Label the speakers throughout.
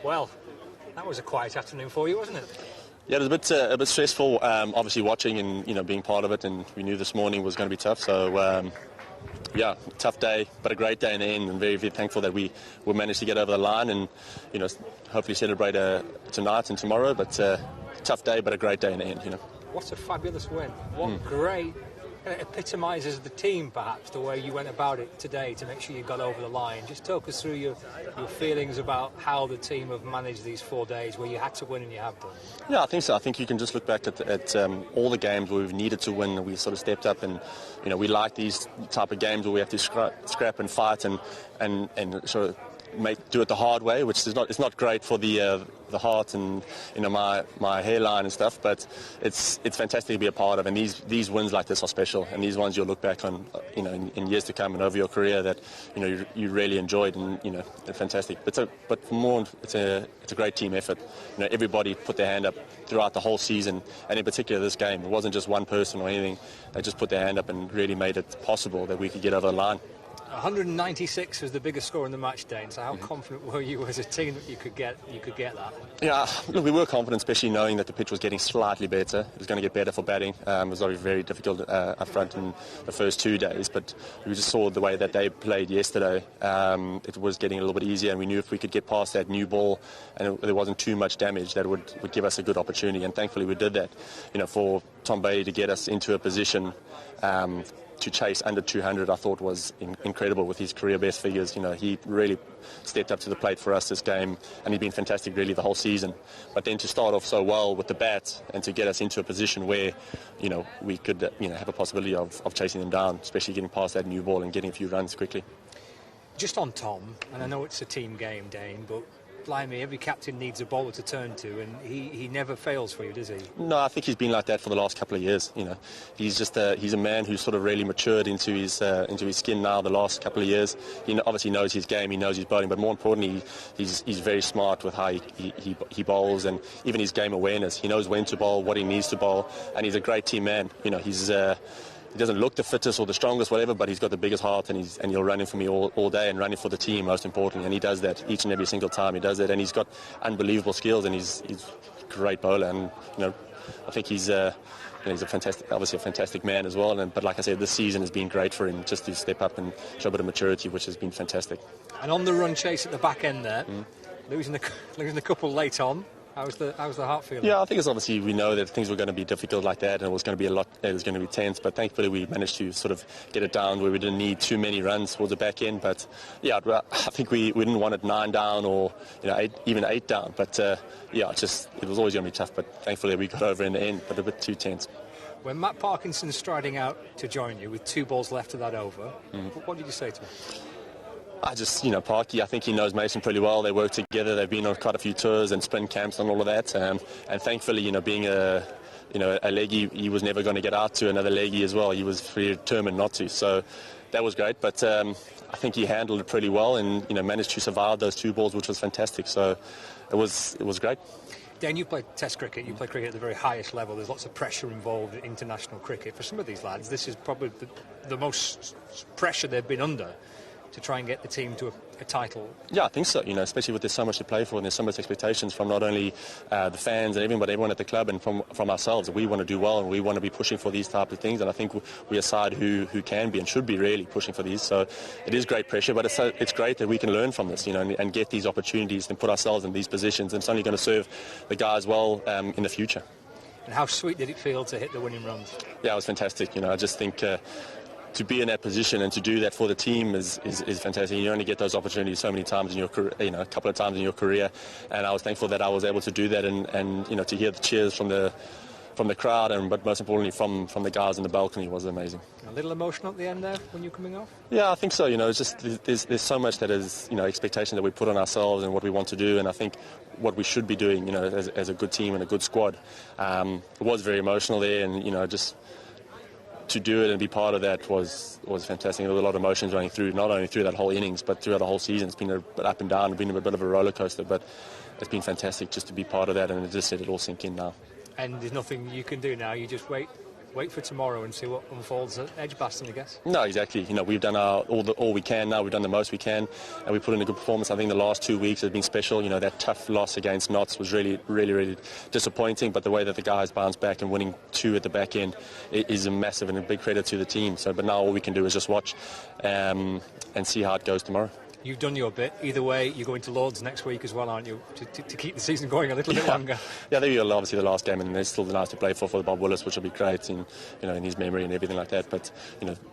Speaker 1: Well, that was a quiet afternoon for you, wasn't it?
Speaker 2: Yeah, it was a bit stressful, obviously watching and being part of it, and we knew this morning was going to be tough. So, yeah, tough day, but a great day in the end, and very, very thankful that we managed to get over the line and hopefully celebrate tonight and tomorrow. But tough day, but a great day in the end.
Speaker 1: What a fabulous win! What great. It epitomises the team, perhaps, the way you went about it today to make sure you got over the line. Just talk us through your feelings about how the team have managed these 4 days where you had to win and you have done.
Speaker 2: Yeah, I think so. I think you can just look back at all the games where we've needed to win and we sort of stepped up, and we like these type of games where we have to scrap and fight and sort of do it the hard way, which is not great for the heart and my hairline and stuff, but it's fantastic to be a part of, and these wins like this are special, and these ones you'll look back on in years to come and over your career that you really enjoyed, and they're fantastic. But for more, it's a great team effort. Everybody put their hand up throughout the whole season, and in particular this game. It wasn't just one person or anything. They just put their hand up and really made it possible that we could get over the line.
Speaker 1: 196 was the biggest score in the match, Dane. So how confident were you as a team that you could get that?
Speaker 2: Yeah, look, we were confident, especially knowing that the pitch was getting slightly better. It was going to get better for batting. It was obviously very difficult up front in the first 2 days, but we just saw the way that they played yesterday. It was getting a little bit easier, and we knew if we could get past that new ball and there wasn't too much damage, that would give us a good opportunity. And thankfully we did that. For Tom Bailey to get us into a position to chase under 200, I thought was incredible with his career best figures. He really stepped up to the plate for us this game, and he's been fantastic really the whole season. But then to start off so well with the bat and to get us into a position where we could have a possibility of chasing them down, especially getting past that new ball and getting a few runs quickly.
Speaker 1: Just on Tom, and I know it's a team game, Dane, but blimey, every captain needs a bowler to turn to, and he never fails for you, does he?
Speaker 2: No, I think he's been like that for the last couple of years. He's just he's a man who's sort of really matured into his skin now the last couple of years. He obviously knows his game, he knows his bowling, but more importantly, he's very smart with how he bowls, and even his game awareness. He knows when to bowl, what he needs to bowl, and he's a great team man. He doesn't look the fittest or the strongest, whatever, but he's got the biggest heart, and he'll run in for me all day and running for the team, most importantly. And he does that each and every single time. He does that, and he's got unbelievable skills, and he's a great bowler. And I think he's a fantastic man as well. But like I said, this season has been great for him just to step up and show a bit of maturity, which has been fantastic.
Speaker 1: And on the run chase at the back end there, losing a couple late on. How's the heart feeling?
Speaker 2: Yeah, I think it's obviously we know that things were going to be difficult like that, and it was going to be it was going to be tense. But thankfully, we managed to sort of get it down where we didn't need too many runs towards the back end. But yeah, I think we didn't want it 9 down or 8 down. But it was always going to be tough. But thankfully, we got over in the end, but a bit too tense.
Speaker 1: When Matt Parkinson's striding out to join you with 2 balls left of that over, what did you say to him?
Speaker 2: Parky, I think he knows Mason pretty well. They work together. They've been on quite a few tours and sprint camps and all of that. And thankfully, being a leggy, he was never going to get out to another leggy as well. He was pretty determined not to. So that was great. But I think he handled it pretty well and managed to survive those 2 balls, which was fantastic. So it was great.
Speaker 1: Dan, you played Test cricket. You play cricket at the very highest level. There's lots of pressure involved in international cricket. For some of these lads, this is probably the most pressure they've been under to try and get the team to a title. Yeah,
Speaker 2: I think so, especially with there's so much to play for and there's so much expectations from not only the fans and everyone, but everyone at the club and from ourselves. We want to do well and we want to be pushing for these types of things, and I think we're a side who can be and should be really pushing for these. So it is great pressure, but it's great that we can learn from this, and get these opportunities and put ourselves in these positions, and it's only going to serve the guys well in the future.
Speaker 1: And how sweet did it feel to hit the winning runs?
Speaker 2: Yeah, it was fantastic. I just think to be in that position and to do that for the team is fantastic. You only get those opportunities so many times in your career, a couple of times in your career, and I was thankful that I was able to do that and to hear the cheers from the crowd, but most importantly from the guys in the balcony was amazing.
Speaker 1: A little emotional at the end there when you're coming off?
Speaker 2: Yeah, I think so. It's just there's so much that is expectation that we put on ourselves and what we want to do, and I think what we should be doing as a good team and a good squad. It was very emotional there, and just to do it and be part of that was fantastic. There was a lot of emotions running through, not only through that whole innings, but throughout the whole season. It's been a bit up and down, it's been a bit of a roller coaster, but it's been fantastic just to be part of that, and just let it all sink in now.
Speaker 1: And there's nothing you can do now, you just wait wait for tomorrow and see what unfolds at Edgbaston, I guess.
Speaker 2: No, exactly. You know, we've done all we can now. We've done the most we can, and we put in a good performance. I think the last 2 weeks have been special. You know, that tough loss against Notts was really disappointing. But the way that the guys bounced back and winning 2 at the back end is a massive and a big credit to the team. So, but now all we can do is just watch and see how it goes tomorrow.
Speaker 1: You've done your bit. Either way, you're going to Lords next week as well, aren't you? To keep the season going a little bit longer. Yeah,
Speaker 2: they will obviously the last game, and it's still nice to play for Bob Willis, which will be great, in his memory and everything like that. But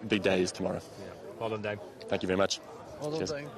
Speaker 2: big day is tomorrow.
Speaker 1: Yeah. Well done, Dane.
Speaker 2: Thank you very much.
Speaker 3: Well done, Dane.